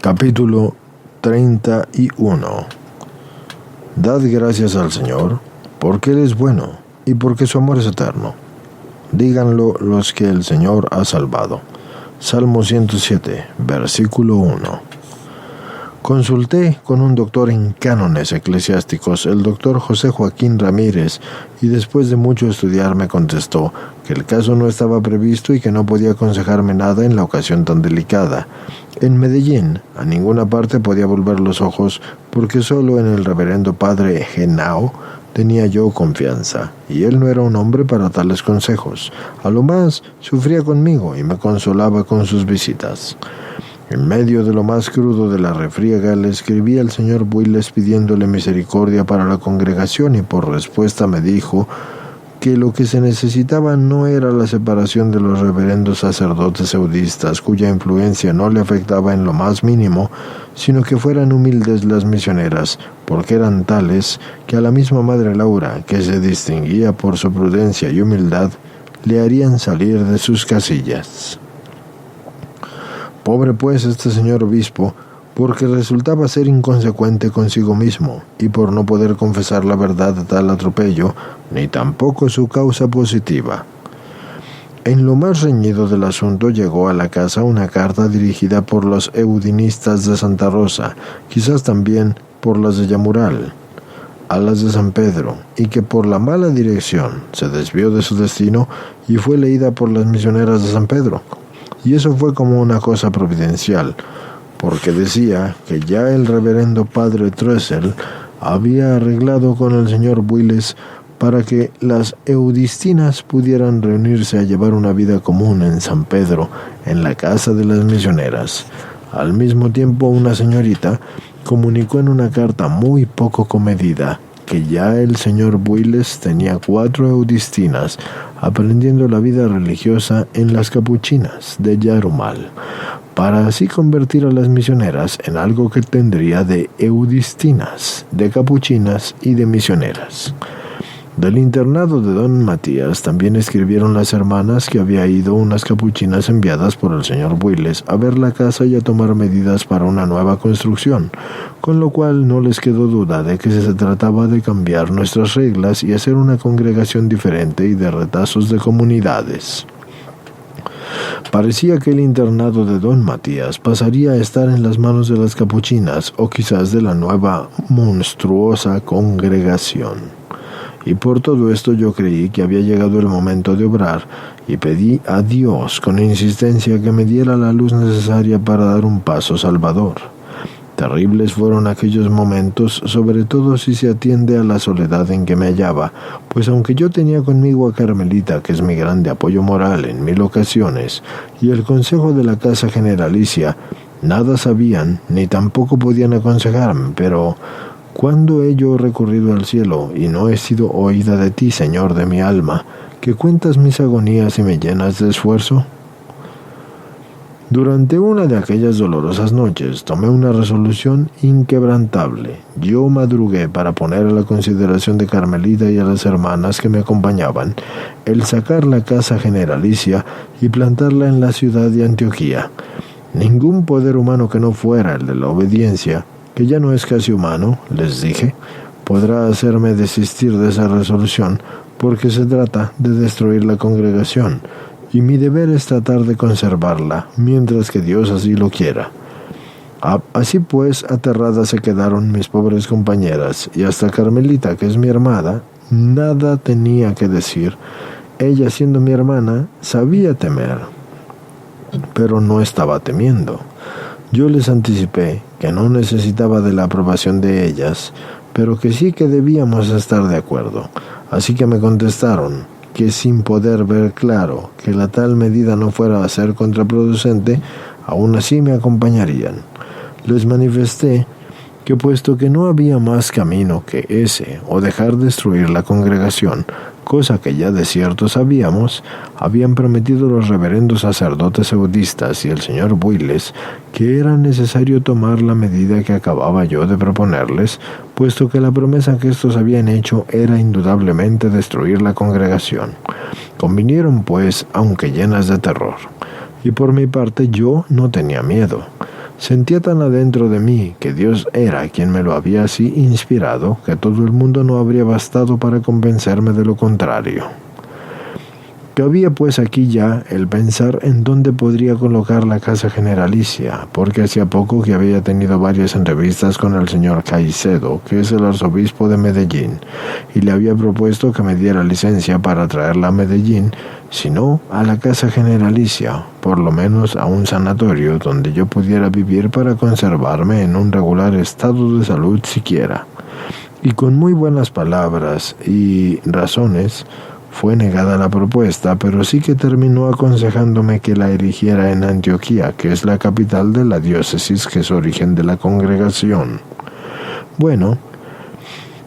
Capítulo 31. Dad gracias al Señor, porque Él es bueno, y porque su amor es eterno. Díganlo los que el Señor ha salvado. Salmo 107, versículo 1. Consulté con un doctor en cánones eclesiásticos, el doctor José Joaquín Ramírez, y después de mucho estudiar me contestó que el caso no estaba previsto y que no podía aconsejarme nada en la ocasión tan delicada. En Medellín, a ninguna parte podía volver los ojos, porque solo en el reverendo padre Genao tenía yo confianza, y él no era un hombre para tales consejos. A lo más, sufría conmigo y me consolaba con sus visitas. En medio de lo más crudo de la refriega, le escribí al señor Builes pidiéndole misericordia para la congregación, y por respuesta me dijo que lo que se necesitaba no era la separación de los reverendos sacerdotes eudistas, cuya influencia no le afectaba en lo más mínimo, sino que fueran humildes las misioneras, porque eran tales que a la misma Madre Laura, que se distinguía por su prudencia y humildad, le harían salir de sus casillas. Pobre pues este señor obispo, porque resultaba ser inconsecuente consigo mismo, y por no poder confesar la verdad de tal atropello, ni tampoco su causa positiva. En lo más reñido del asunto llegó a la casa una carta dirigida por los eudinistas de Santa Rosa, quizás también por las de Yamural, a las de San Pedro, y que por la mala dirección se desvió de su destino y fue leída por las misioneras de San Pedro. Y eso fue como una cosa providencial, porque decía que ya el reverendo padre Troessel había arreglado con el señor Builes para que las eudistinas pudieran reunirse a llevar una vida común en San Pedro, en la casa de las misioneras. Al mismo tiempo, una señorita comunicó en una carta muy poco comedida que ya el señor Builes tenía 4 eudistinas aprendiendo la vida religiosa en las capuchinas de Yarumal, para así convertir a las misioneras en algo que tendría de eudistinas, de capuchinas y de misioneras. Del internado de don Matías también escribieron las hermanas que había ido unas capuchinas enviadas por el señor Builes a ver la casa y a tomar medidas para una nueva construcción, con lo cual no les quedó duda de que se trataba de cambiar nuestras reglas y hacer una congregación diferente y de retazos de comunidades. Parecía que el internado de don Matías pasaría a estar en las manos de las capuchinas o quizás de la nueva monstruosa congregación. Y por todo esto yo creí que había llegado el momento de obrar y pedí a Dios con insistencia que me diera la luz necesaria para dar un paso salvador. Terribles fueron aquellos momentos, sobre todo si se atiende a la soledad en que me hallaba, pues aunque yo tenía conmigo a Carmelita, que es mi grande apoyo moral en 1000 ocasiones, y el consejo de la casa generalicia, nada sabían ni tampoco podían aconsejarme, pero ¿cuándo he yo recurrido al cielo y no he sido oída de ti, Señor de mi alma, que cuentas mis agonías y me llenas de esfuerzo? Durante una de aquellas dolorosas noches tomé una resolución inquebrantable. Yo madrugué para poner a la consideración de Carmelita y a las hermanas que me acompañaban el sacar la casa generalicia y plantarla en la ciudad de Antioquía. Ningún poder humano que no fuera el de la obediencia, que ya no es casi humano, les dije, podrá hacerme desistir de esa resolución, porque se trata de destruir la congregación, y mi deber es tratar de conservarla, mientras que Dios así lo quiera. Así pues, aterradas se quedaron mis pobres compañeras, y hasta Carmelita, que es mi hermana, nada tenía que decir. Ella, siendo mi hermana, sabía temer, pero no estaba temiendo. Yo les anticipé que no necesitaba de la aprobación de ellas, pero que sí que debíamos estar de acuerdo. Así que me contestaron que sin poder ver claro que la tal medida no fuera a ser contraproducente, aún así me acompañarían. Les manifesté que puesto que no había más camino que ese o dejar destruir la congregación, cosa que ya de cierto sabíamos, habían prometido los reverendos sacerdotes eudistas y el señor Builes que era necesario tomar la medida que acababa yo de proponerles, puesto que la promesa que estos habían hecho era indudablemente destruir la congregación. Convinieron pues, aunque llenas de terror, y por mi parte yo no tenía miedo. Sentía tan adentro de mí que Dios era quien me lo había así inspirado, que todo el mundo no habría bastado para convencerme de lo contrario. Cabía pues aquí ya el pensar en dónde podría colocar la casa generalicia, porque hacía poco que había tenido varias entrevistas con el señor Caicedo, que es el arzobispo de Medellín, y le había propuesto que me diera licencia para traerla a Medellín, sino a la casa generalicia, por lo menos a un sanatorio donde yo pudiera vivir para conservarme en un regular estado de salud siquiera. Y con muy buenas palabras y razones, fue negada la propuesta, pero sí que terminó aconsejándome que la erigiera en Antioquía, que es la capital de la diócesis que es origen de la congregación. Bueno,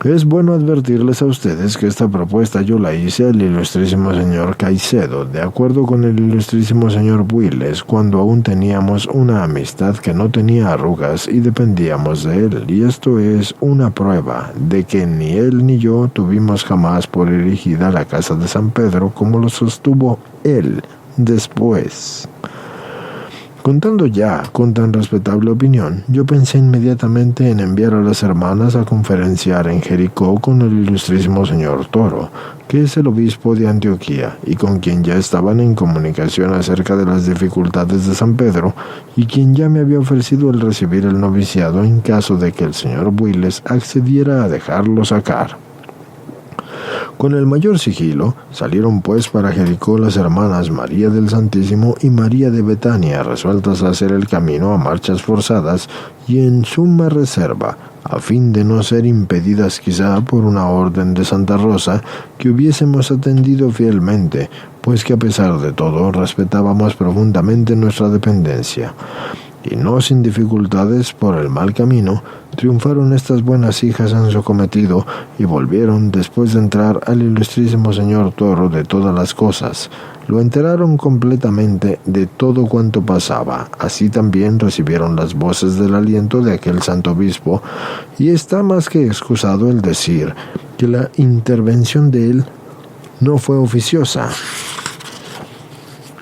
es bueno advertirles a ustedes que esta propuesta yo la hice al ilustrísimo señor Caicedo, de acuerdo con el ilustrísimo señor Builes, cuando aún teníamos una amistad que no tenía arrugas y dependíamos de él, y esto es una prueba de que ni él ni yo tuvimos jamás por erigida la casa de San Pedro como lo sostuvo él después. Contando ya con tan respetable opinión, yo pensé inmediatamente en enviar a las hermanas a conferenciar en Jericó con el ilustrísimo señor Toro, que es el obispo de Antioquía, y con quien ya estaban en comunicación acerca de las dificultades de San Pedro, y quien ya me había ofrecido el recibir el noviciado en caso de que el señor Builes accediera a dejarlo sacar. Con el mayor sigilo salieron pues para Jericó las hermanas María del Santísimo y María de Betania, resueltas a hacer el camino a marchas forzadas y en suma reserva, a fin de no ser impedidas quizá por una orden de Santa Rosa que hubiésemos atendido fielmente, pues que a pesar de todo respetábamos profundamente nuestra dependencia. Y no sin dificultades por el mal camino, triunfaron estas buenas hijas en su cometido y volvieron después de entrar al ilustrísimo señor Toro de todas las cosas. Lo enteraron completamente de todo cuanto pasaba. Así también recibieron las voces del aliento de aquel santo obispo, y está más que excusado el decir que la intervención de él no fue oficiosa.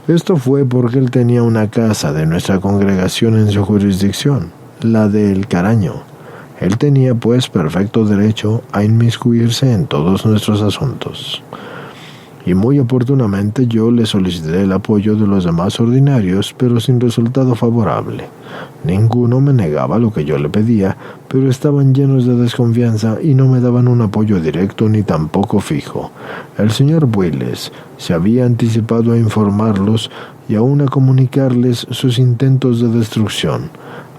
Esto fue porque él tenía una casa de nuestra congregación en su jurisdicción, la de El Caraño. Él tenía pues perfecto derecho a inmiscuirse en todos nuestros asuntos. Y muy oportunamente yo le solicité el apoyo de los demás ordinarios, pero sin resultado favorable. Ninguno me negaba lo que yo le pedía, pero estaban llenos de desconfianza y no me daban un apoyo directo ni tampoco fijo. El señor Builes se había anticipado a informarlos y aún a comunicarles sus intentos de destrucción.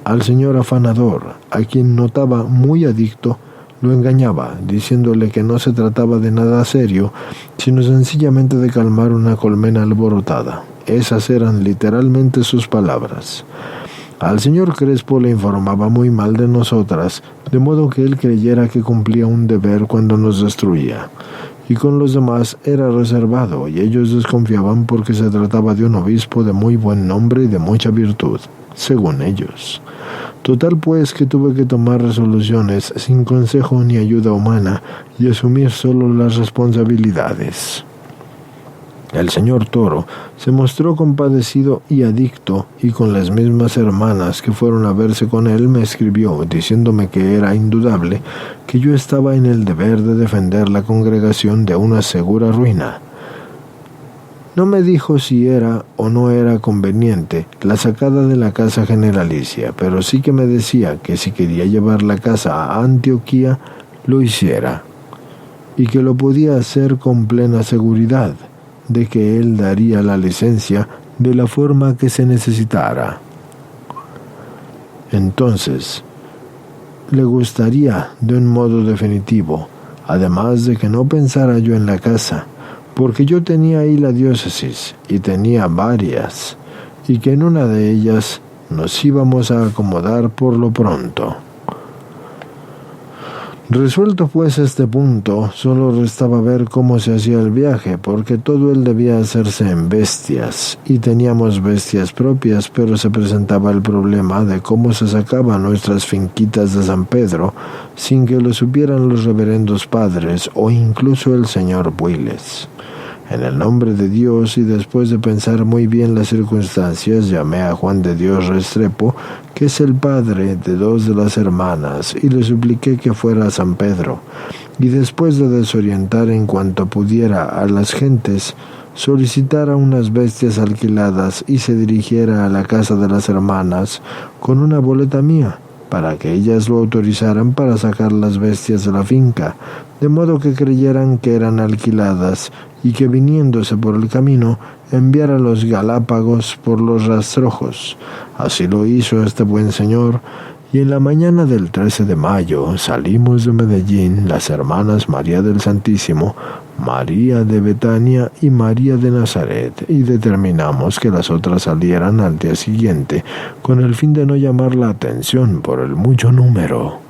Al señor afanador, a quien notaba muy adicto, lo engañaba, diciéndole que no se trataba de nada serio, sino sencillamente de calmar una colmena alborotada. Esas eran literalmente sus palabras. Al señor Crespo le informaba muy mal de nosotras, de modo que él creyera que cumplía un deber cuando nos destruía. Y con los demás era reservado, y ellos desconfiaban porque se trataba de un obispo de muy buen nombre y de mucha virtud, según ellos. Total pues que tuve que tomar resoluciones sin consejo ni ayuda humana y asumir solo las responsabilidades. El señor Toro se mostró compadecido y adicto, y con las mismas hermanas que fueron a verse con él me escribió diciéndome que era indudable que yo estaba en el deber de defender la congregación de una segura ruina. No me dijo si era o no era conveniente la sacada de la casa generalicia, pero sí que me decía que si quería llevar la casa a Antioquía, lo hiciera, y que lo podía hacer con plena seguridad de que él daría la licencia de la forma que se necesitara. Entonces, le gustaría de un modo definitivo, además de que no pensara yo en la casa, porque yo tenía ahí la diócesis, y tenía varias, y que en una de ellas nos íbamos a acomodar por lo pronto. Resuelto pues este punto, solo restaba ver cómo se hacía el viaje, porque todo él debía hacerse en bestias, y teníamos bestias propias, pero se presentaba el problema de cómo se sacaban nuestras finquitas de San Pedro, sin que lo supieran los reverendos padres, o incluso el señor Builes. En el nombre de Dios y después de pensar muy bien las circunstancias, llamé a Juan de Dios Restrepo, que es el padre de dos de las hermanas, y le supliqué que fuera a San Pedro, y después de desorientar en cuanto pudiera a las gentes, solicitara unas bestias alquiladas y se dirigiera a la casa de las hermanas con una boleta mía, para que ellas lo autorizaran para sacar las bestias de la finca, de modo que creyeran que eran alquiladas y que viniéndose por el camino enviara los Galápagos por los rastrojos. Así lo hizo este buen señor, y en la mañana del 13 de mayo salimos de Medellín las hermanas María del Santísimo, María de Betania y María de Nazaret, y determinamos que las otras salieran al día siguiente, con el fin de no llamar la atención por el mucho número.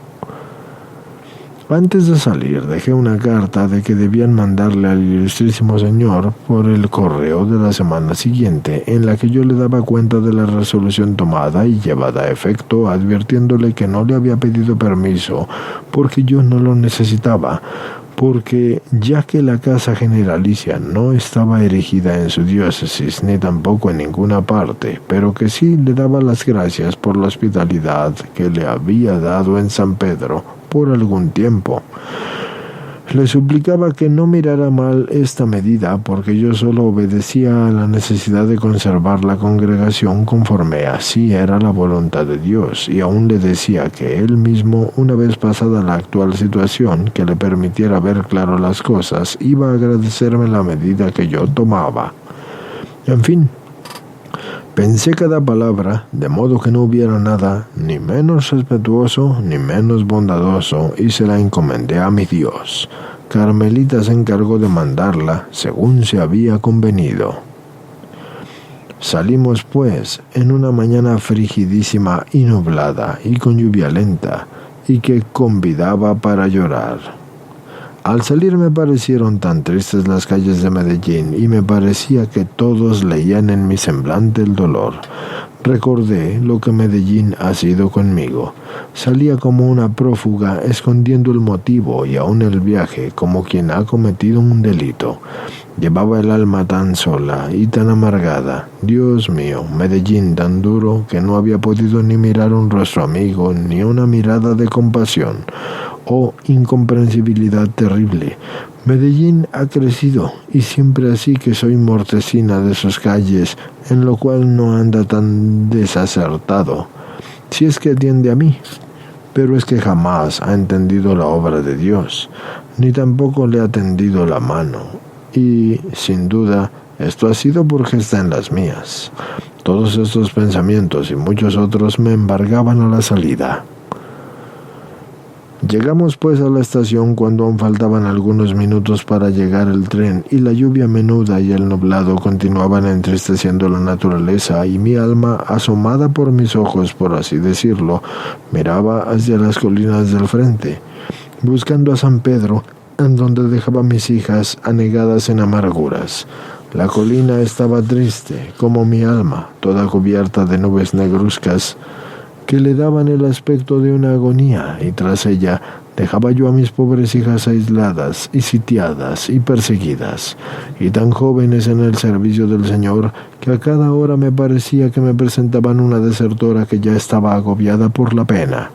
Antes de salir dejé una carta de que debían mandarle al ilustrísimo señor por el correo de la semana siguiente, en la que yo le daba cuenta de la resolución tomada y llevada a efecto, advirtiéndole que no le había pedido permiso porque yo no lo necesitaba, porque ya que la casa generalicia no estaba erigida en su diócesis ni tampoco en ninguna parte, pero que sí le daba las gracias por la hospitalidad que le había dado en San Pedro por algún tiempo. Le suplicaba que no mirara mal esta medida, porque yo solo obedecía a la necesidad de conservar la congregación conforme así era la voluntad de Dios, y aún le decía que él mismo, una vez pasada la actual situación que le permitiera ver claro las cosas, iba a agradecerme la medida que yo tomaba. En fin, pensé cada palabra, de modo que no hubiera nada, ni menos respetuoso, ni menos bondadoso, y se la encomendé a mi Dios. Carmelita se encargó de mandarla, según se había convenido. Salimos, pues, en una mañana frigidísima y nublada, y con lluvia lenta, y que convidaba para llorar. Al salir me parecieron tan tristes las calles de Medellín y me parecía que todos leían en mi semblante el dolor. Recordé lo que Medellín ha sido conmigo. Salía como una prófuga escondiendo el motivo y aún el viaje como quien ha cometido un delito. Llevaba el alma tan sola y tan amargada. Dios mío, Medellín tan duro que no había podido ni mirar un rostro amigo ni una mirada de compasión. Oh, incomprensibilidad terrible. Medellín ha crecido, y siempre así que soy mortecina de sus calles, en lo cual no anda tan desacertado, si es que atiende a mí. Pero es que jamás ha entendido la obra de Dios, ni tampoco le ha tendido la mano, y, sin duda, esto ha sido porque está en las mías. Todos estos pensamientos y muchos otros me embargaban a la salida. Llegamos pues a la estación cuando aún faltaban algunos minutos para llegar el tren, y la lluvia menuda y el nublado continuaban entristeciendo la naturaleza, y mi alma, asomada por mis ojos, por así decirlo, miraba hacia las colinas del frente, buscando a San Pedro, en donde dejaba a mis hijas anegadas en amarguras. La colina estaba triste, como mi alma, toda cubierta de nubes negruzcas, que le daban el aspecto de una agonía, y tras ella dejaba yo a mis pobres hijas aisladas y sitiadas y perseguidas, y tan jóvenes en el servicio del Señor, que a cada hora me parecía que me presentaban una desertora que ya estaba agobiada por la pena.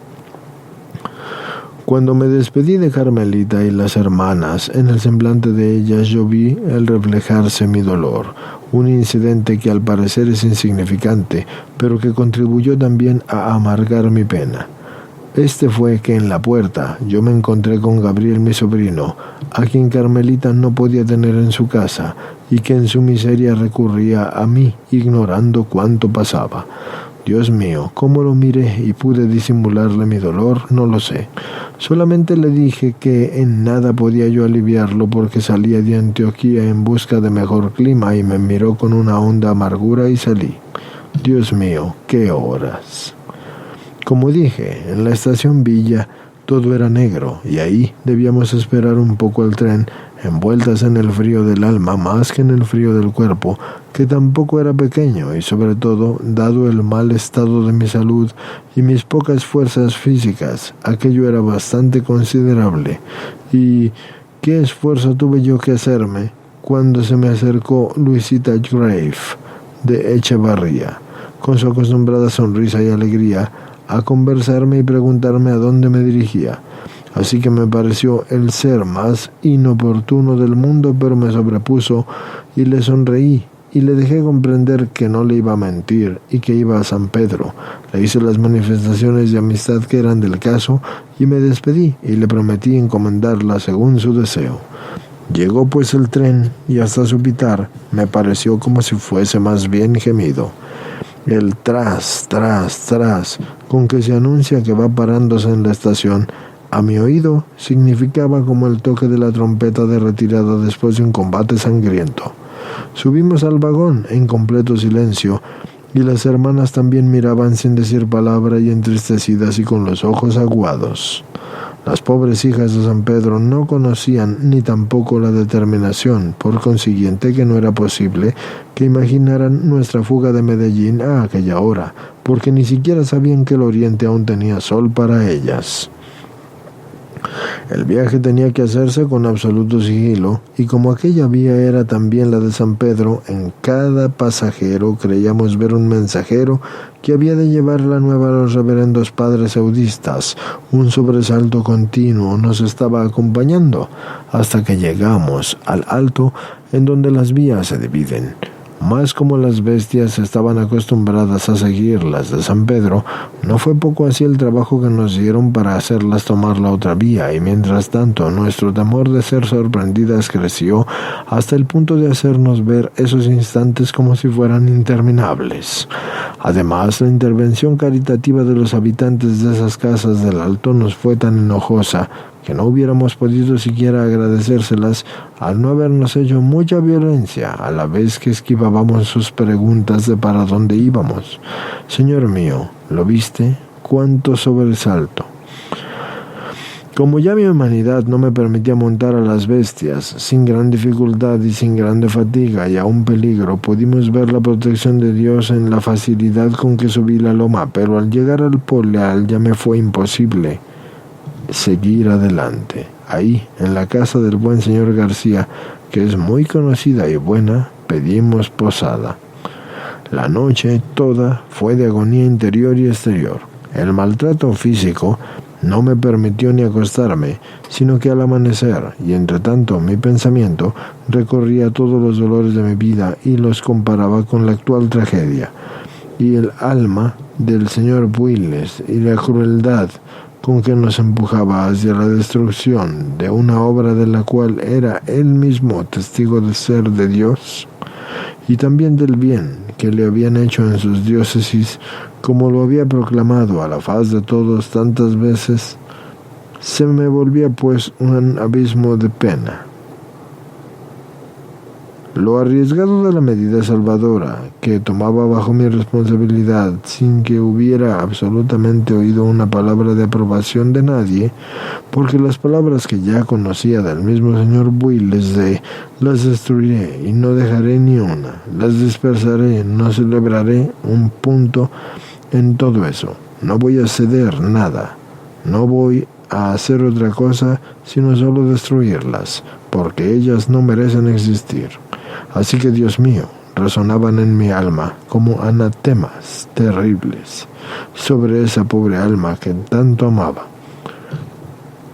Cuando me despedí de Carmelita y las hermanas, en el semblante de ellas yo vi el reflejarse mi dolor, un incidente que al parecer es insignificante, pero que contribuyó también a amargar mi pena. Este fue que en la puerta yo me encontré con Gabriel, mi sobrino, a quien Carmelita no podía tener en su casa, y que en su miseria recurría a mí, ignorando cuánto pasaba. Dios mío, cómo lo miré y pude disimularle mi dolor, no lo sé. Solamente le dije que en nada podía yo aliviarlo porque salía de Antioquía en busca de mejor clima, y me miró con una honda amargura y salí. Dios mío, qué horas. Como dije, en la estación Villa todo era negro, y ahí debíamos esperar un poco al tren, envueltas en el frío del alma más que en el frío del cuerpo, que tampoco era pequeño, y sobre todo, dado el mal estado de mi salud y mis pocas fuerzas físicas, aquello era bastante considerable. Y ¿qué esfuerzo tuve yo que hacerme cuando se me acercó Luisita Grave de Echevarría, con su acostumbrada sonrisa y alegría, a conversarme y preguntarme a dónde me dirigía. Así que me pareció el ser más inoportuno del mundo, pero me sobrepuso y le sonreí y le dejé comprender que no le iba a mentir y que iba a San Pedro. Le hice las manifestaciones de amistad que eran del caso y me despedí y le prometí encomendarla según su deseo. Llegó pues el tren y hasta su pitar me pareció como si fuese más bien gemido. El tras, tras, tras, con que se anuncia que va parándose en la estación, a mi oído significaba como el toque de la trompeta de retirada después de un combate sangriento. Subimos al vagón en completo silencio y las hermanas también miraban sin decir palabra y entristecidas y con los ojos aguados. Las pobres hijas de San Pedro no conocían ni tampoco la determinación, por consiguiente que no era posible que imaginaran nuestra fuga de Medellín a aquella hora, porque ni siquiera sabían que el oriente aún tenía sol para ellas. El viaje tenía que hacerse con absoluto sigilo, y como aquella vía era también la de San Pedro, en cada pasajero creíamos ver un mensajero que había de llevar la nueva a los reverendos padres eudistas. Un sobresalto continuo nos estaba acompañando, hasta que llegamos al alto en donde las vías se dividen. Más como las bestias estaban acostumbradas a seguir las de San Pedro, no fue poco así el trabajo que nos dieron para hacerlas tomar la otra vía, y mientras tanto nuestro temor de ser sorprendidas creció hasta el punto de hacernos ver esos instantes como si fueran interminables. Además, la intervención caritativa de los habitantes de esas casas del Alto nos fue tan enojosa que no hubiéramos podido siquiera agradecérselas al no habernos hecho mucha violencia a la vez que esquivábamos sus preguntas de para dónde íbamos. Señor mío, ¿lo viste? ¡Cuánto sobresalto! Como ya mi humanidad no me permitía montar a las bestias, sin gran dificultad y sin grande fatiga y aún peligro, pudimos ver la protección de Dios en la facilidad con que subí la loma, pero al llegar al poleal ya me fue imposible seguir adelante. Ahí, en la casa del buen señor García, que es muy conocida y buena, pedimos posada. La noche toda fue de agonía interior y exterior. El maltrato físico no me permitió ni acostarme, sino que al amanecer, y entre tanto mi pensamiento recorría todos los dolores de mi vida y los comparaba con la actual tragedia, y el alma del señor Builes y la crueldad con que nos empujaba hacia la destrucción de una obra de la cual era él mismo testigo de ser de Dios, y también del bien que le habían hecho en sus diócesis, como lo había proclamado a la faz de todos tantas veces, se me volvía pues un abismo de pena. Lo arriesgado de la medida salvadora que tomaba bajo mi responsabilidad, sin que hubiera absolutamente oído una palabra de aprobación de nadie, porque las palabras que ya conocía del mismo señor Builes de las destruiré y no dejaré ni una, las dispersaré, no celebraré un punto en todo eso, no voy a ceder nada, no voy a hacer otra cosa sino solo destruirlas, porque ellas no merecen existir. Así que, Dios mío, resonaban en mi alma como anatemas terribles sobre esa pobre alma que tanto amaba.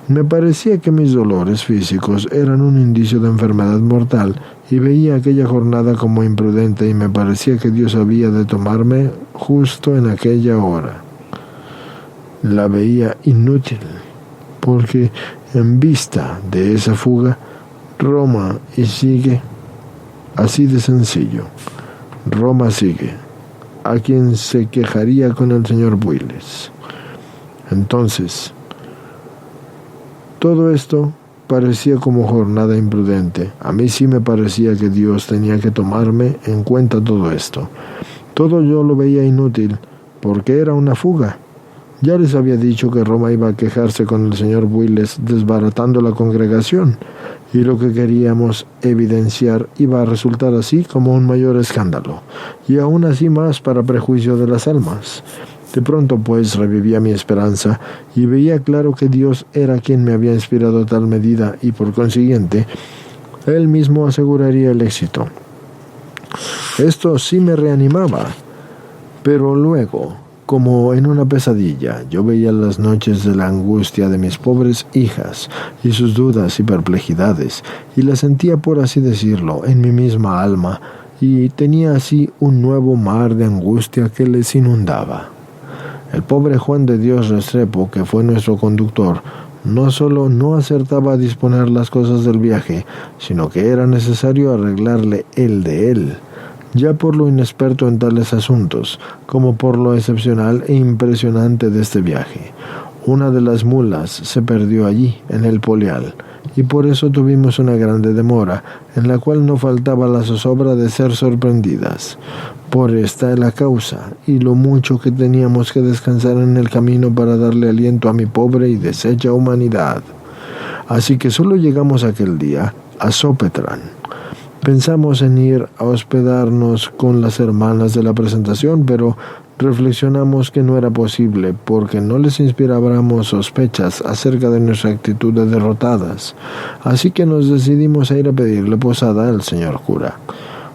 Me parecía que mis dolores físicos eran un indicio de enfermedad mortal y veía aquella jornada como imprudente y me parecía que Dios había de tomarme justo en aquella hora. La veía inútil, porque en vista de esa fuga, Roma y sigue. Así de sencillo. Roma sigue. ¿A quien se quejaría con el señor Builes? Entonces, todo esto parecía como jornada imprudente. A mí sí me parecía que Dios tenía que tomarme en cuenta todo esto. Todo yo lo veía inútil, porque era una fuga. Ya les había dicho que Roma iba a quejarse con el señor Builes desbaratando la congregación, y lo que queríamos evidenciar iba a resultar así como un mayor escándalo, y aún así más para prejuicio de las almas. De pronto pues revivía mi esperanza, y veía claro que Dios era quien me había inspirado tal medida, y por consiguiente él mismo aseguraría el éxito. Esto sí me reanimaba, pero luego, como en una pesadilla, yo veía las noches de la angustia de mis pobres hijas y sus dudas y perplejidades, y las sentía, por así decirlo, en mi misma alma, y tenía así un nuevo mar de angustia que les inundaba. El pobre Juan de Dios Restrepo, que fue nuestro conductor, no solo no acertaba a disponer las cosas del viaje, sino que era necesario arreglarle el de él, ya por lo inexperto en tales asuntos, como por lo excepcional e impresionante de este viaje. Una de las mulas se perdió allí, en el Polial, y por eso tuvimos una grande demora, en la cual no faltaba la zozobra de ser sorprendidas. Por esta es la causa, y lo mucho que teníamos que descansar en el camino para darle aliento a mi pobre y deshecha humanidad. Así que solo llegamos aquel día a Sopetrán. Pensamos en ir a hospedarnos con las hermanas de la presentación, pero reflexionamos que no era posible porque no les inspirábamos sospechas acerca de nuestra actitud de derrotadas. Así que nos decidimos a ir a pedirle posada al señor cura.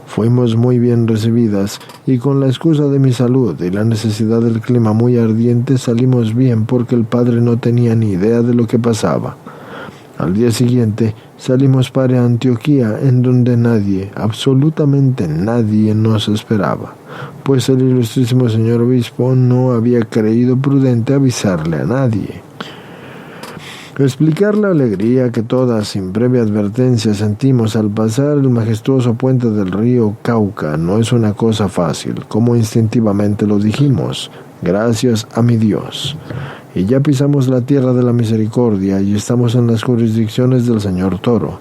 Fuimos muy bien recibidas y con la excusa de mi salud y la necesidad del clima muy ardiente salimos bien porque el padre no tenía ni idea de lo que pasaba. Al día siguiente salimos para Antioquía, en donde nadie, absolutamente nadie, nos esperaba, pues el ilustrísimo señor obispo no había creído prudente avisarle a nadie. Explicar la alegría que todas, sin previa advertencia, sentimos al pasar el majestuoso puente del río Cauca no es una cosa fácil, como instintivamente lo dijimos, gracias a mi Dios. Y ya pisamos la tierra de la misericordia y estamos en las jurisdicciones del señor Toro.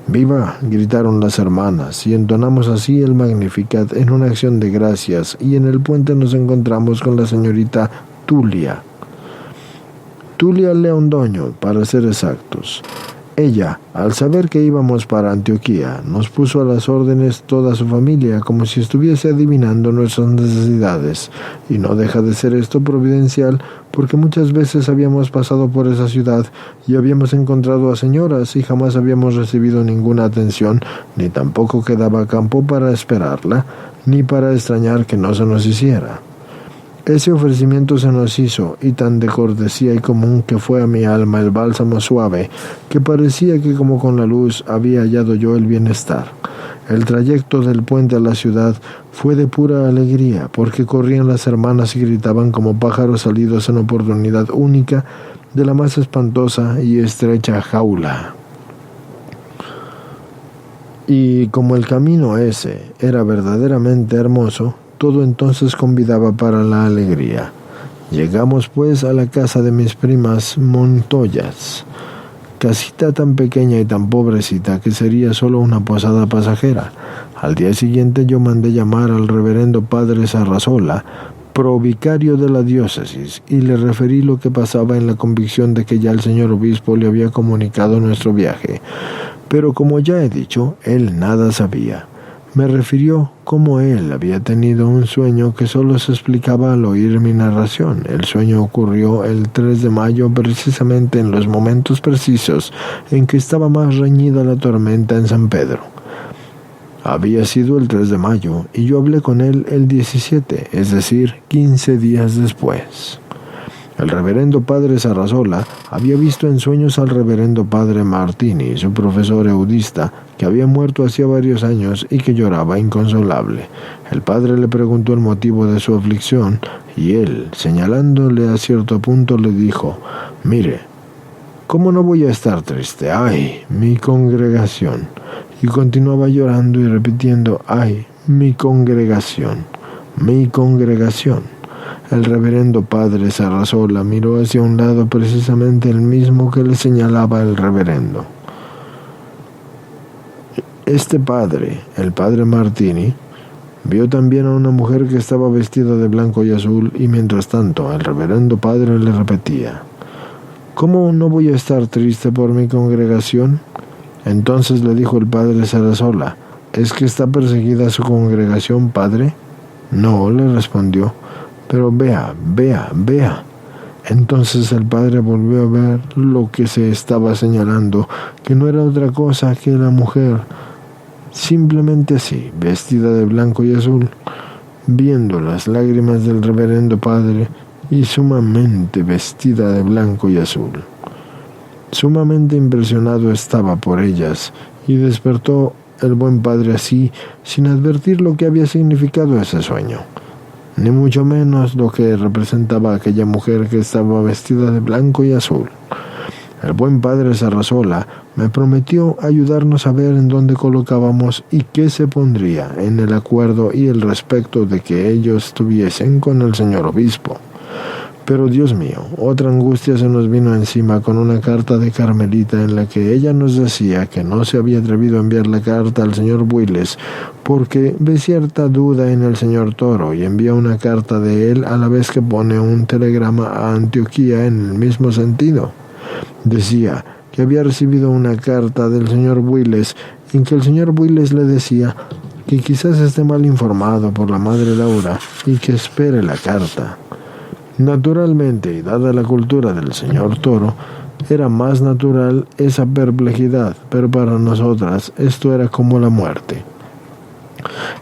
¡Viva!, gritaron las hermanas, y entonamos así el Magnificat en una acción de gracias, y en el puente nos encontramos con la señorita Tulia Leondoño, para ser exactos. Ella, al saber que íbamos para Antioquía, nos puso a las órdenes toda su familia, como si estuviese adivinando nuestras necesidades, y no deja de ser esto providencial, porque muchas veces habíamos pasado por esa ciudad y habíamos encontrado a señoras y jamás habíamos recibido ninguna atención, ni tampoco quedaba campo para esperarla, ni para extrañar que no se nos hiciera. Ese ofrecimiento se nos hizo, y tan de cortesía y común que fue a mi alma el bálsamo suave, que parecía que como con la luz había hallado yo el bienestar. El trayecto del puente a la ciudad fue de pura alegría, porque corrían las hermanas y gritaban como pájaros salidos en oportunidad única de la más espantosa y estrecha jaula. Y como el camino ese era verdaderamente hermoso, todo entonces convidaba para la alegría. Llegamos pues a la casa de mis primas Montoyas, casita tan pequeña y tan pobrecita que sería solo una posada pasajera. Al día siguiente yo mandé llamar al reverendo padre Sarrazola, provicario de la diócesis, y le referí lo que pasaba en la convicción de que ya el señor obispo le había comunicado nuestro viaje. Pero como ya he dicho, él nada sabía. Me refirió cómo él había tenido un sueño que solo se explicaba al oír mi narración. El sueño ocurrió el 3 de mayo, precisamente en los momentos precisos en que estaba más reñida la tormenta en San Pedro. Había sido el 3 de mayo y yo hablé con él el 17, es decir, 15 días después. El reverendo padre Sarrazola había visto en sueños al reverendo padre Martini, su profesor eudista, que había muerto hacía varios años y que lloraba inconsolable. El padre le preguntó el motivo de su aflicción y él, señalándole a cierto punto, le dijo: «Mire, ¿cómo no voy a estar triste? ¡Ay, mi congregación!». Y continuaba llorando y repitiendo: «¡Ay, mi congregación! ¡Mi congregación!». El reverendo padre Sarrazola miró hacia un lado, precisamente el mismo que le señalaba el reverendo. Este padre, el padre Martini, vio también a una mujer que estaba vestida de blanco y azul, y mientras tanto el reverendo padre le repetía: «¿Cómo no voy a estar triste por mi congregación?». Entonces le dijo el padre Sarrazola: «¿Es que está perseguida su congregación, padre?». «No», le respondió, «pero vea. Entonces el padre volvió a ver lo que se estaba señalando, que no era otra cosa que la mujer, simplemente así, vestida de blanco y azul, viendo las lágrimas del reverendo padre y sumamente vestida de blanco y azul. Sumamente impresionado estaba por ellas y despertó el buen padre así, sin advertir lo que había significado ese sueño, ni mucho menos lo que representaba aquella mujer que estaba vestida de blanco y azul. El buen padre Sarrazola me prometió ayudarnos a ver en dónde colocábamos y qué se pondría en el acuerdo y el respecto de que ellos estuviesen con el señor obispo. Pero Dios mío, otra angustia se nos vino encima con una carta de Carmelita en la que ella nos decía que no se había atrevido a enviar la carta al señor Builes porque ve cierta duda en el señor Toro y envía una carta de él a la vez que pone un telegrama a Antioquía en el mismo sentido. Decía que había recibido una carta del señor Builes en que el señor Builes le decía que quizás esté mal informado por la madre Laura y que espere la carta. Naturalmente, y dada la cultura del señor Toro, era más natural esa perplejidad, pero para nosotras esto era como la muerte.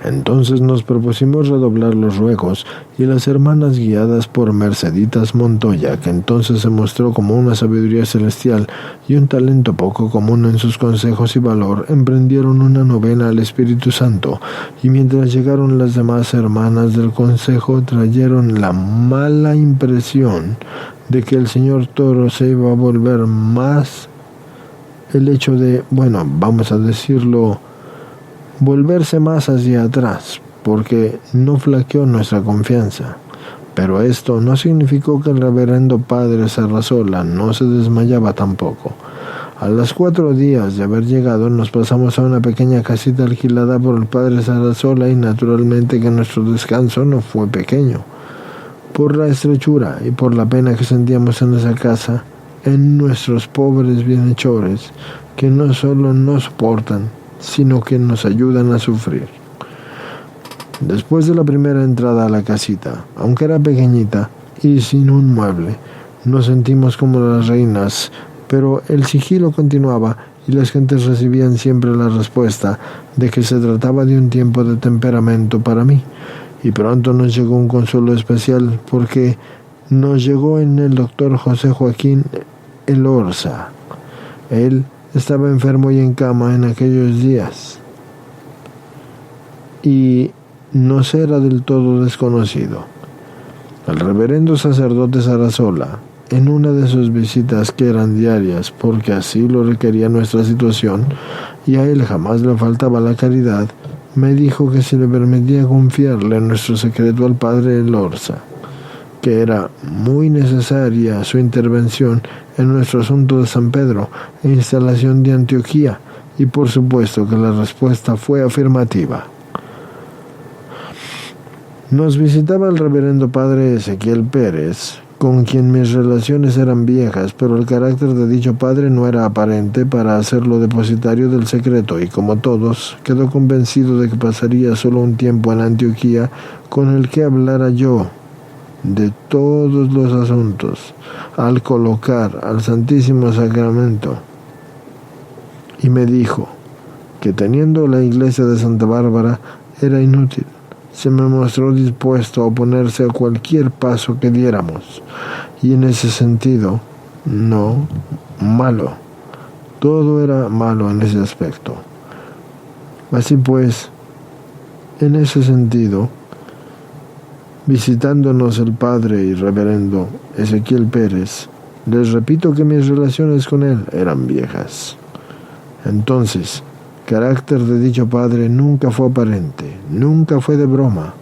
Entonces nos propusimos redoblar los ruegos, y las hermanas, guiadas por Merceditas Montoya, que entonces se mostró como una sabiduría celestial y un talento poco común en sus consejos y valor, emprendieron una novena al Espíritu Santo, y mientras llegaron las demás hermanas del consejo, trajeron la mala impresión de que el señor Toro se iba a volver más el hecho de, vamos a decirlo, volverse más hacia atrás, porque no flaqueó nuestra confianza. Pero esto no significó que el reverendo padre Sarrazola no se desmayaba tampoco. A los 4 días de haber llegado, nos pasamos a una pequeña casita alquilada por el padre Sarrazola, y naturalmente que nuestro descanso no fue pequeño. Por la estrechura y por la pena que sentíamos en esa casa, en nuestros pobres bienhechores, que no solo nos soportan, sino que nos ayudan a sufrir. Después de la primera entrada a la casita, aunque era pequeñita y sin un mueble, nos sentimos como las reinas, pero el sigilo continuaba y las gentes recibían siempre la respuesta de que se trataba de un tiempo de temperamento para mí. Y pronto nos llegó un consuelo especial, porque nos llegó en el doctor José Joaquín Elorza. Él estaba enfermo y en cama en aquellos días, y nos era del todo desconocido. El reverendo sacerdote Sarrazola, en una de sus visitas que eran diarias, porque así lo requería nuestra situación, y a él jamás le faltaba la caridad, me dijo que se le permitía confiarle nuestro secreto al padre Elorza, que era muy necesaria su intervención en nuestro asunto de San Pedro e instalación de Antioquía, y por supuesto que la respuesta fue afirmativa. Nos visitaba el reverendo padre Ezequiel Pérez, con quien mis relaciones eran viejas, pero el carácter de dicho padre no era aparente para hacerlo depositario del secreto, y como todos, quedó convencido de que pasaría solo un tiempo en Antioquía con el que hablara yo de todos los asuntos al colocar al Santísimo Sacramento, y me dijo que teniendo la iglesia de Santa Bárbara era inútil. Se me mostró dispuesto a oponerse a cualquier paso que diéramos, y en ese sentido, no malo. Todo era malo en ese aspecto. Así pues, en ese sentido, visitándonos el padre y reverendo Ezequiel Pérez, les repito que mis relaciones con él eran viejas. Entonces, carácter de dicho padre nunca fue aparente, nunca fue de broma.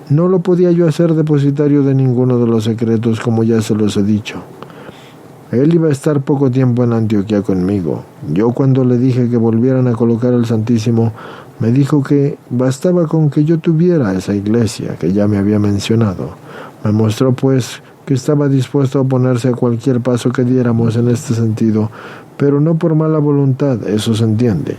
No lo podía yo hacer depositario de ninguno de los secretos, como ya se los he dicho. Él iba a estar poco tiempo en Antioquía conmigo. Yo, cuando le dije que volvieran a colocar al Santísimo, me dijo que bastaba con que yo tuviera esa iglesia que ya me había mencionado. Me mostró pues que estaba dispuesto a oponerse a cualquier paso que diéramos en este sentido, pero no por mala voluntad, eso se entiende,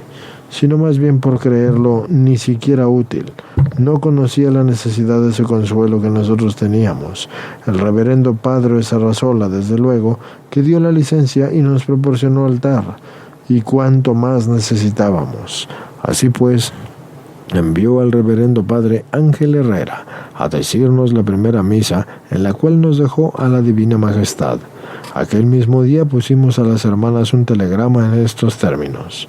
sino más bien por creerlo ni siquiera útil. no conocía la necesidad de ese consuelo que nosotros teníamos. El reverendo padre Sarrazola, desde luego, que dio la licencia y nos proporcionó altar, y cuánto más necesitábamos. Así pues, envió al reverendo padre Ángel Herrera a decirnos la primera misa, en la cual nos dejó a la Divina Majestad. Aquel mismo día pusimos a las hermanas un telegrama en estos términos: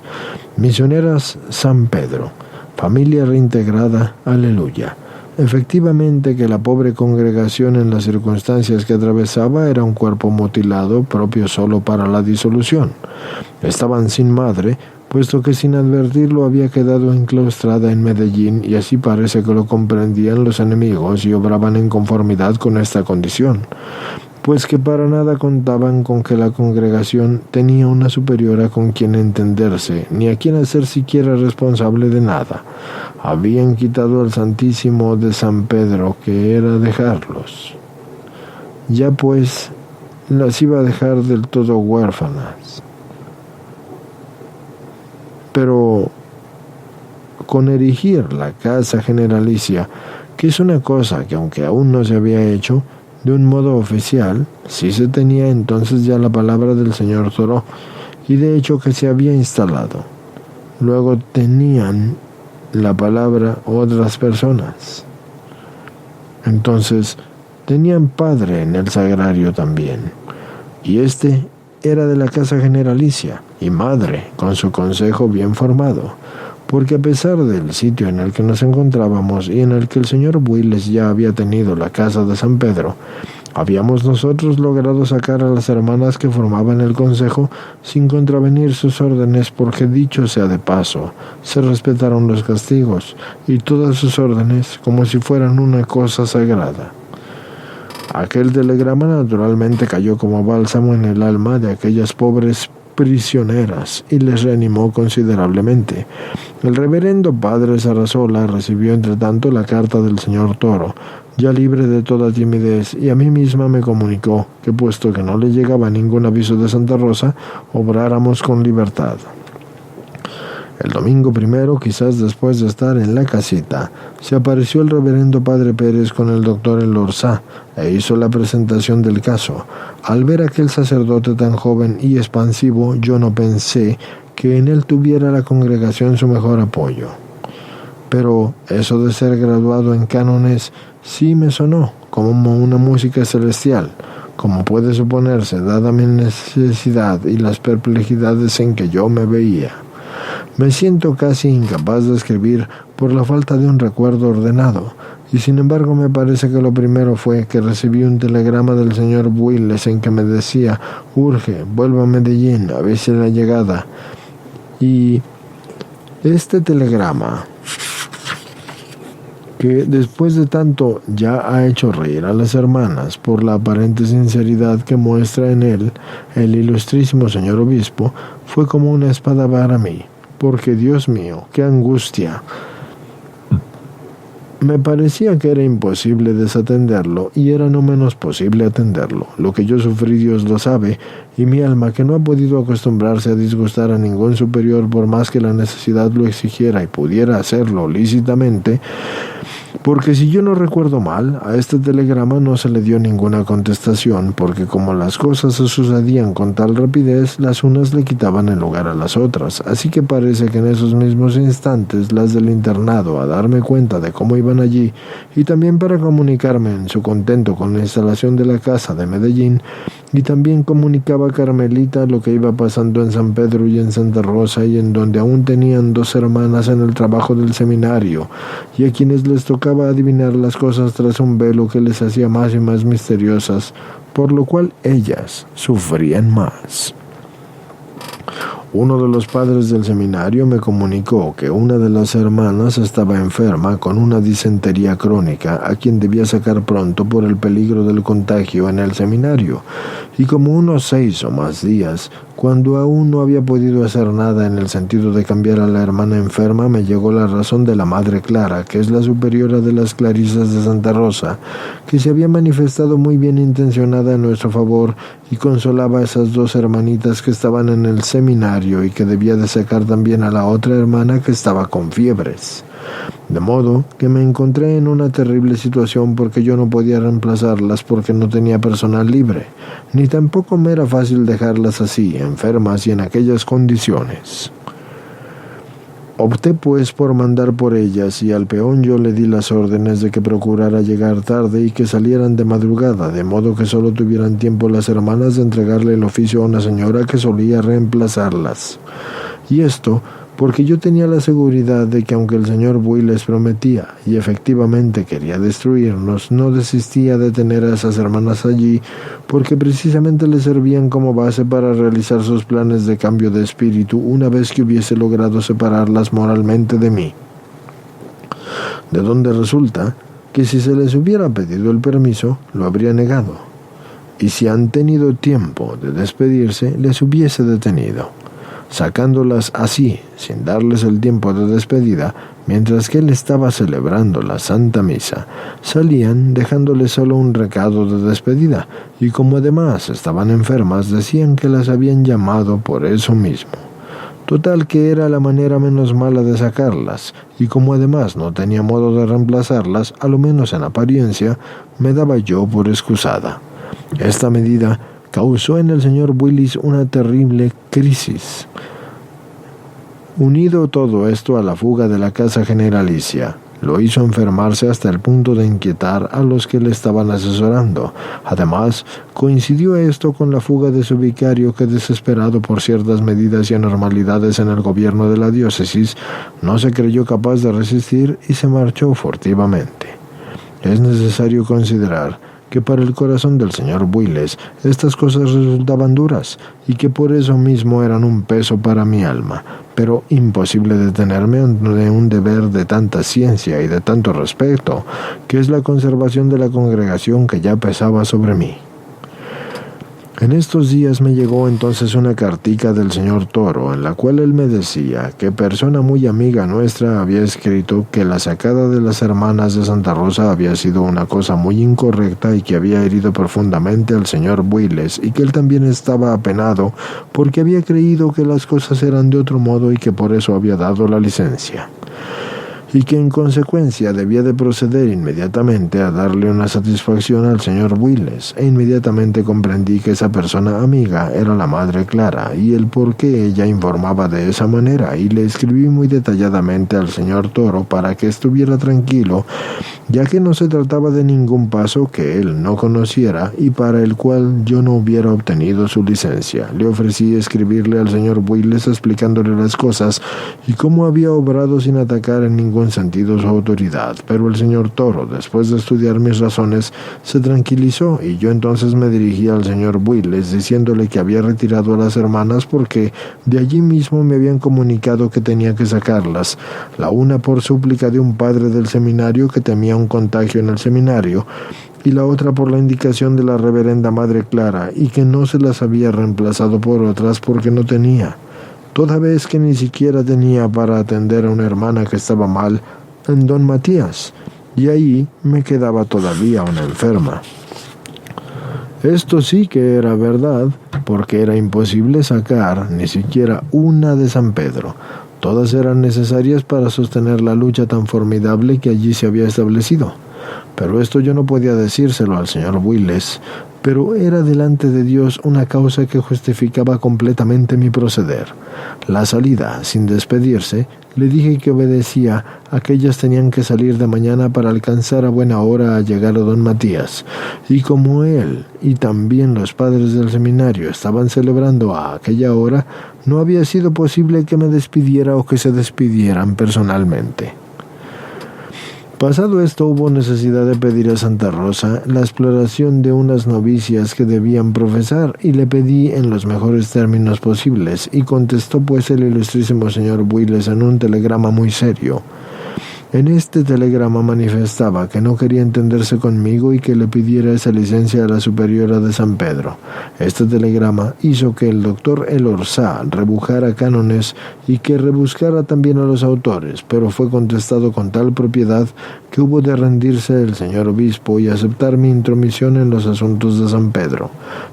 Misioneras San Pedro, familia reintegrada, aleluya. Efectivamente que la pobre congregación en las circunstancias que atravesaba era un cuerpo mutilado propio solo para la disolución. Estaban sin madre, puesto que sin advertirlo había quedado enclaustrada en Medellín, y así parece que lo comprendían los enemigos y obraban en conformidad con esta condición, pues que para nada contaban con que la congregación tenía una superiora con quien entenderse, ni a quien hacer siquiera responsable de nada. Habían quitado al Santísimo de San Pedro, que era dejarlos. Ya pues las iba a dejar del todo huérfanas. Pero con erigir la casa generalicia, que es una cosa que aunque aún no se había hecho de un modo oficial, sí se tenía entonces ya la palabra del señor Toro, y de hecho que se había instalado. Luego tenían la palabra otras personas. Entonces tenían padre en el sagrario también, y este era de la casa generalicia, y madre con su consejo bien formado, porque a pesar del sitio en el que nos encontrábamos y en el que el señor Builes ya había tenido la casa de San Pedro, habíamos nosotros logrado sacar a las hermanas que formaban el consejo sin contravenir sus órdenes, porque dicho sea de paso, se respetaron los castigos y todas sus órdenes como si fueran una cosa sagrada. Aquel telegrama naturalmente cayó como bálsamo en el alma de aquellas pobres prisioneras y les reanimó considerablemente. El reverendo padre Sarrazola recibió entre tanto la carta del señor Toro, ya libre de toda timidez, y a mí misma me comunicó que, puesto que no le llegaba ningún aviso de Santa Rosa, obráramos con libertad. El domingo primero, quizás después de estar en la casita, se apareció el reverendo padre Pérez con el doctor Elorza e hizo la presentación del caso. Al ver aquel sacerdote tan joven y expansivo, yo no pensé que en él tuviera la congregación su mejor apoyo. Pero eso de ser graduado en cánones sí me sonó como una música celestial, como puede suponerse, dada mi necesidad y las perplejidades en que yo me veía. Me siento casi incapaz de escribir por la falta de un recuerdo ordenado, y sin embargo me parece que lo primero fue que recibí un telegrama del señor Builes en que me decía: urge, vuelvo a Medellín, avise la llegada. Y este telegrama, que después de tanto ya ha hecho reír a las hermanas por la aparente sinceridad que muestra en él el ilustrísimo señor obispo, fue como una espada para mí, porque Dios mío, qué angustia. Me parecía que era imposible desatenderlo, y era no menos posible atenderlo. Lo que yo sufrí Dios lo sabe, y mi alma, que no ha podido acostumbrarse a disgustar a ningún superior por más que la necesidad lo exigiera y pudiera hacerlo lícitamente, porque si yo no recuerdo mal, a este telegrama no se le dio ninguna contestación, porque como las cosas se sucedían con tal rapidez, las unas le quitaban el lugar a las otras, así que parece que en esos mismos instantes las del internado, a darme cuenta de cómo iban allí, y también para comunicarme en su contento con la instalación de la casa de Medellín, y también comunicaba a Carmelita lo que iba pasando en San Pedro y en Santa Rosa, y en donde aún tenían 2 hermanas en el trabajo del seminario, y a quienes les tocaba adivinar las cosas tras un velo que les hacía más y más misteriosas, por lo cual ellas sufrían más. Uno de los padres del seminario me comunicó que una de las hermanas estaba enferma con una disentería crónica, a quien debía sacar pronto por el peligro del contagio en el seminario, y como unos 6 o más días, cuando aún no había podido hacer nada en el sentido de cambiar a la hermana enferma, me llegó la razón de la Madre Clara, que es la superiora de las Clarisas de Santa Rosa, que se había manifestado muy bien intencionada en nuestro favor y consolaba a esas 2 hermanitas que estaban en el seminario y que debía de sacar también a la otra hermana que estaba con fiebres. De modo que me encontré en una terrible situación porque yo no podía reemplazarlas porque no tenía personal libre, ni tampoco me era fácil dejarlas así, enfermas y en aquellas condiciones. Opté pues por mandar por ellas y al peón yo le di las órdenes de que procurara llegar tarde y que salieran de madrugada, de modo que solo tuvieran tiempo las hermanas de entregarle el oficio a una señora que solía reemplazarlas. Y esto porque yo tenía la seguridad de que aunque el señor Buy les prometía y efectivamente quería destruirnos, no desistía de tener a esas hermanas allí porque precisamente le servían como base para realizar sus planes de cambio de espíritu una vez que hubiese logrado separarlas moralmente de mí. De donde resulta que si se les hubiera pedido el permiso, lo habría negado, y si han tenido tiempo de despedirse, les hubiese detenido, sacándolas así, sin darles el tiempo de despedida, mientras que él estaba celebrando la Santa Misa. Salían dejándoles solo un recado de despedida, y como además estaban enfermas, decían que las habían llamado por eso mismo. Total que era la manera menos mala de sacarlas, y como además no tenía modo de reemplazarlas, a lo menos en apariencia, me daba yo por excusada. Esta medida causó en el señor Willis una terrible crisis. Unido todo esto a la fuga de la casa generalicia, lo hizo enfermarse hasta el punto de inquietar a los que le estaban asesorando. Además, coincidió esto con la fuga de su vicario que, desesperado por ciertas medidas y anormalidades en el gobierno de la diócesis, no se creyó capaz de resistir y se marchó furtivamente. Es necesario considerar que para el corazón del señor Willis estas cosas resultaban duras y que por eso mismo eran un peso para mi alma, pero imposible detenerme de un deber de tanta ciencia y de tanto respeto, que es la conservación de la congregación que ya pesaba sobre mí. En estos días me llegó entonces una cartica del señor Toro, en la cual él me decía que persona muy amiga nuestra había escrito que la sacada de las hermanas de Santa Rosa había sido una cosa muy incorrecta y que había herido profundamente al señor Willis, y que él también estaba apenado porque había creído que las cosas eran de otro modo y que por eso había dado la licencia, y que en consecuencia debía de proceder inmediatamente a darle una satisfacción al señor Willis, e inmediatamente comprendí que esa persona amiga era la Madre Clara, y el por qué ella informaba de esa manera, y le escribí muy detalladamente al señor Toro para que estuviera tranquilo, ya que no se trataba de ningún paso que él no conociera y para el cual yo no hubiera obtenido su licencia. Le ofrecí escribirle al señor Willis explicándole las cosas y cómo había obrado sin atacar en ningún sentido su autoridad, pero el señor Toro, después de estudiar mis razones, se tranquilizó, y yo entonces me dirigí al señor Willis diciéndole que había retirado a las hermanas porque de allí mismo me habían comunicado que tenía que sacarlas, la una por súplica de un padre del seminario que temía un contagio en el seminario, y la otra por la indicación de la reverenda Madre Clara, y que no se las había reemplazado por otras porque no tenía, toda vez que ni siquiera tenía para atender a una hermana que estaba mal en Don Matías, y ahí me quedaba todavía una enferma. Esto sí que era verdad, porque era imposible sacar ni siquiera una de San Pedro. Todas eran necesarias para sostener la lucha tan formidable que allí se había establecido. Pero esto yo no podía decírselo al señor Willis, pero era delante de Dios una causa que justificaba completamente mi proceder. La salida, sin despedirse, le dije que obedecía a que ellas tenían que salir de mañana para alcanzar a buena hora a llegar a Don Matías, y como él y también los padres del seminario estaban celebrando a aquella hora, no había sido posible que me despidiera o que se despidieran personalmente. Pasado esto, hubo necesidad de pedir a Santa Rosa la exploración de unas novicias que debían profesar, y le pedí en los mejores términos posibles, y contestó pues el ilustrísimo señor Willis en un telegrama muy serio. En este telegrama manifestaba que no quería entenderse conmigo y que le pidiera esa licencia a la superiora de San Pedro. Este telegrama hizo que el doctor Elorza rebujara cánones y que rebuscara también a los autores, pero fue contestado con tal propiedad que hubo de rendirse el señor obispo y aceptar mi intromisión en los asuntos de San Pedro,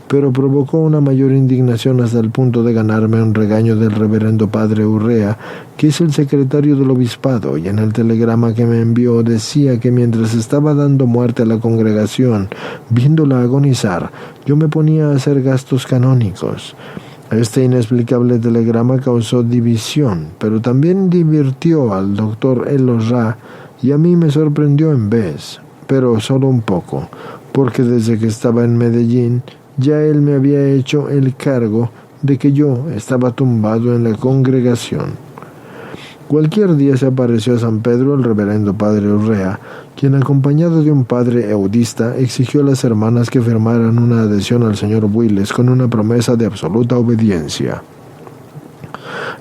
pero provocó una mayor indignación hasta el punto de ganarme un regaño del reverendo padre Urrea, que es el secretario del obispado, y en el telegrama que me envió decía que mientras estaba dando muerte a la congregación, viéndola agonizar, yo me ponía a hacer gastos canónicos. Este inexplicable telegrama causó división, pero también divirtió al doctor Elorza, y a mí me sorprendió en vez, pero solo un poco, porque desde que estaba en Medellín, ya él me había hecho el cargo de que yo estaba tumbado en la congregación. Cualquier día se apareció a San Pedro el reverendo padre Urrea, quien acompañado de un padre eudista exigió a las hermanas que firmaran una adhesión al señor Builes con una promesa de absoluta obediencia.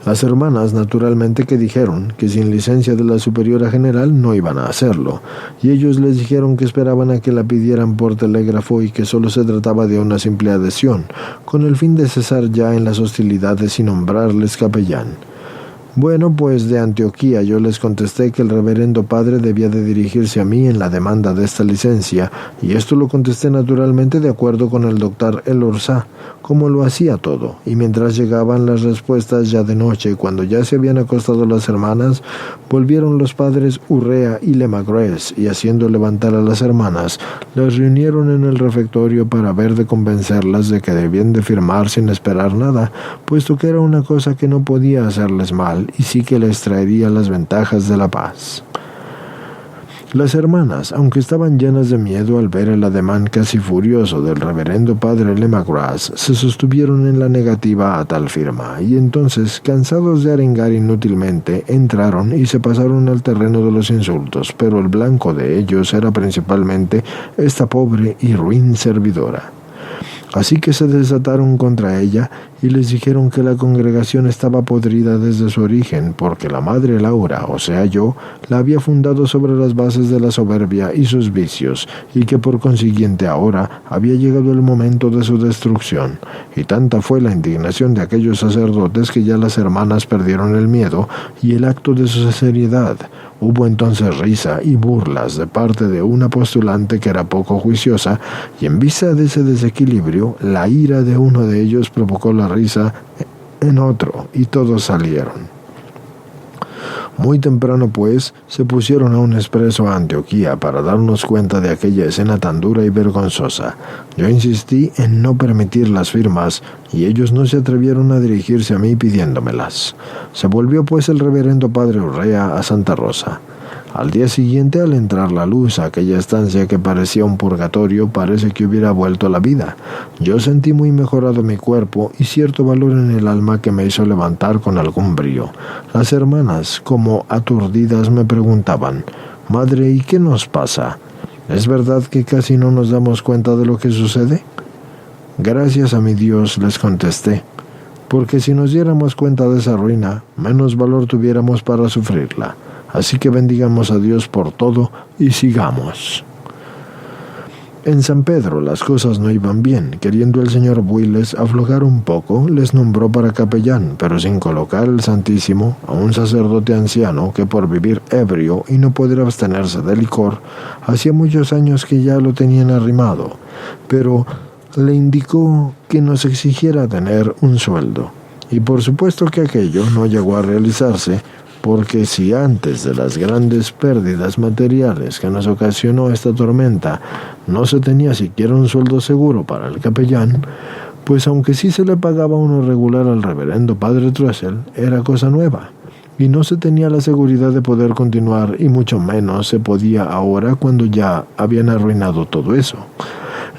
Las hermanas naturalmente que dijeron que sin licencia de la superiora general no iban a hacerlo, y ellos les dijeron que esperaban a que la pidieran por telégrafo y que solo se trataba de una simple adhesión, con el fin de cesar ya en las hostilidades y nombrarles capellán. Bueno, pues de Antioquía yo les contesté que el reverendo padre debía de dirigirse a mí en la demanda de esta licencia, y esto lo contesté naturalmente de acuerdo con el doctor Elorza, como lo hacía todo, y mientras llegaban las respuestas ya de noche, cuando ya se habían acostado las hermanas, volvieron los padres Urrea y Lemagres, y haciendo levantar a las hermanas, las reunieron en el refectorio para ver de convencerlas de que debían de firmar sin esperar nada, puesto que era una cosa que no podía hacerles mal, y sí que les traería las ventajas de la paz. Las hermanas, aunque estaban llenas de miedo al ver el ademán casi furioso del reverendo padre Lemagras, se sostuvieron en la negativa a tal firma, y entonces, cansados de arengar inútilmente, entraron y se pasaron al terreno de los insultos, pero el blanco de ellos era principalmente esta pobre y ruin servidora. Así que se desataron contra ella y les dijeron que la congregación estaba podrida desde su origen, porque la madre Laura, o sea yo, la había fundado sobre las bases de la soberbia y sus vicios, y que por consiguiente ahora había llegado el momento de su destrucción. Y tanta fue la indignación de aquellos sacerdotes que ya las hermanas perdieron el miedo y el acto de su seriedad. Hubo entonces risa y burlas de parte de una postulante que era poco juiciosa, y en vista de ese desequilibrio, la ira de uno de ellos provocó la risa en otro, y todos salieron. Muy temprano, pues, se pusieron a un expreso a Antioquía para darnos cuenta de aquella escena tan dura y vergonzosa. Yo insistí en no permitir las firmas, y ellos no se atrevieron a dirigirse a mí pidiéndomelas. Se volvió, pues, el reverendo padre Urrea a Santa Rosa. Al día siguiente, al entrar la luz a aquella estancia que parecía un purgatorio, parece que hubiera vuelto a la vida. Yo sentí muy mejorado mi cuerpo y cierto valor en el alma que me hizo levantar con algún brío. Las hermanas, como aturdidas, me preguntaban: «Madre, ¿y qué nos pasa? ¿Es verdad que casi no nos damos cuenta de lo que sucede?» «Gracias a mi Dios», les contesté, «porque si nos diéramos cuenta de esa ruina, menos valor tuviéramos para sufrirla. Así que bendigamos a Dios por todo y sigamos». En San Pedro las cosas no iban bien. Queriendo el señor Builes aflojar un poco, les nombró para capellán, pero sin colocar el Santísimo a un sacerdote anciano que por vivir ebrio y no poder abstenerse de licor, hacía muchos años que ya lo tenían arrimado, pero le indicó que nos exigiera tener un sueldo. Y por supuesto que aquello no llegó a realizarse, porque si antes de las grandes pérdidas materiales que nos ocasionó esta tormenta no se tenía siquiera un sueldo seguro para el capellán, pues aunque sí se le pagaba uno regular al reverendo padre Trussell, era cosa nueva, y no se tenía la seguridad de poder continuar, y mucho menos se podía ahora cuando ya habían arruinado todo eso.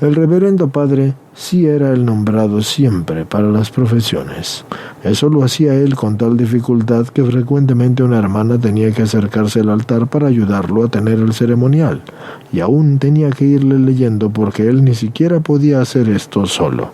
El reverendo padre sí era el nombrado siempre para las profesiones. Eso lo hacía él con tal dificultad que frecuentemente una hermana tenía que acercarse al altar para ayudarlo a tener el ceremonial, y aún tenía que irle leyendo porque él ni siquiera podía hacer esto solo.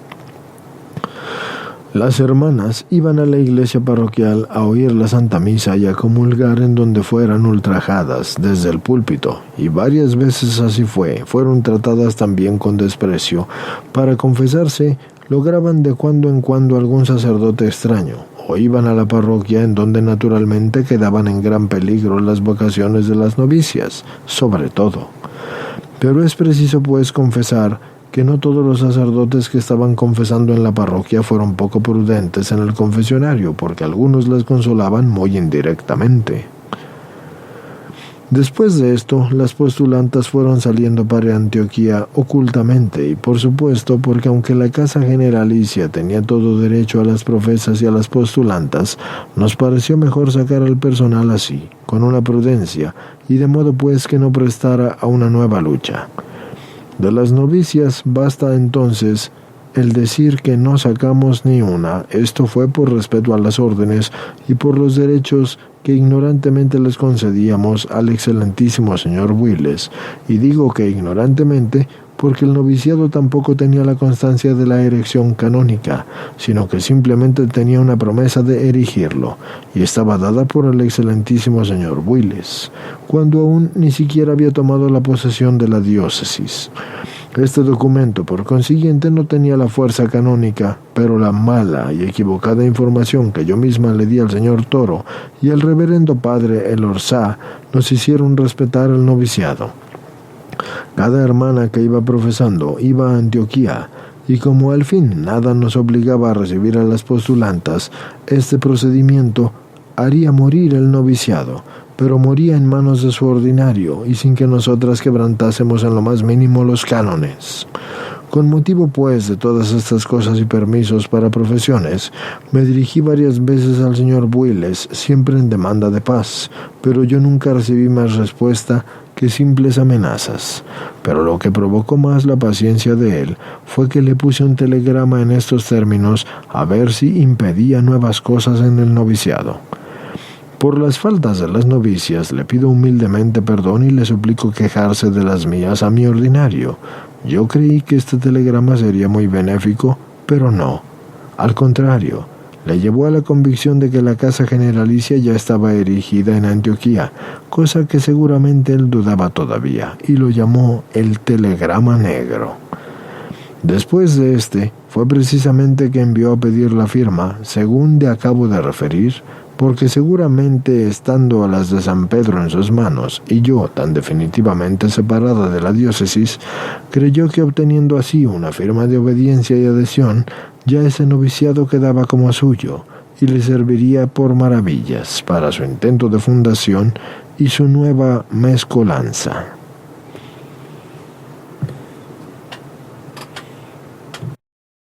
Las hermanas iban a la iglesia parroquial a oír la Santa Misa y a comulgar en donde fueran ultrajadas desde el púlpito, y varias veces así fue. Fueron tratadas también con desprecio. Para confesarse, lograban de cuando en cuando algún sacerdote extraño, o iban a la parroquia en donde naturalmente quedaban en gran peligro las vocaciones de las novicias, sobre todo. Pero es preciso pues confesar que no todos los sacerdotes que estaban confesando en la parroquia fueron poco prudentes en el confesionario, porque algunos las consolaban muy indirectamente. Después de esto, las postulantas fueron saliendo para Antioquía ocultamente, y por supuesto porque aunque la Casa Generalicia tenía todo derecho a las profesas y a las postulantas, nos pareció mejor sacar al personal así, con una prudencia, y de modo pues que no prestara a una nueva lucha. De las novicias basta entonces el decir que no sacamos ni una. Esto fue por respeto a las órdenes y por los derechos que ignorantemente les concedíamos al excelentísimo señor Willes, y digo que ignorantemente porque el noviciado tampoco tenía la constancia de la erección canónica, sino que simplemente tenía una promesa de erigirlo, y estaba dada por el excelentísimo señor Willes, cuando aún ni siquiera había tomado la posesión de la diócesis. Este documento, por consiguiente, no tenía la fuerza canónica, pero la mala y equivocada información que yo misma le di al señor Toro y al reverendo padre El Orsá nos hicieron respetar el noviciado. Cada hermana que iba profesando iba a Antioquía, y como al fin nada nos obligaba a recibir a las postulantas, este procedimiento haría morir el noviciado, pero moría en manos de su ordinario y sin que nosotras quebrantásemos en lo más mínimo los cánones. Con motivo pues de todas estas cosas y permisos para profesiones, me dirigí varias veces al señor Willes, siempre en demanda de paz, pero yo nunca recibí más respuesta que simples amenazas. Pero lo que provocó más la paciencia de él fue que le puse un telegrama en estos términos a ver si impedía nuevas cosas en el noviciado. Por las faltas de las novicias le pido humildemente perdón y le suplico quejarse de las mías a mi ordinario. Yo creí que este telegrama sería muy benéfico, pero no. Al contrario, le llevó a la convicción de que la Casa Generalicia ya estaba erigida en Antioquía, cosa que seguramente él dudaba todavía, y lo llamó el telegrama negro. Después de este, fue precisamente que envió a pedir la firma, según te acabo de referir, porque seguramente estando a las de San Pedro en sus manos y yo tan definitivamente separada de la diócesis, creyó que obteniendo así una firma de obediencia y adhesión, ya ese noviciado quedaba como suyo y le serviría por maravillas para su intento de fundación y su nueva mezcolanza.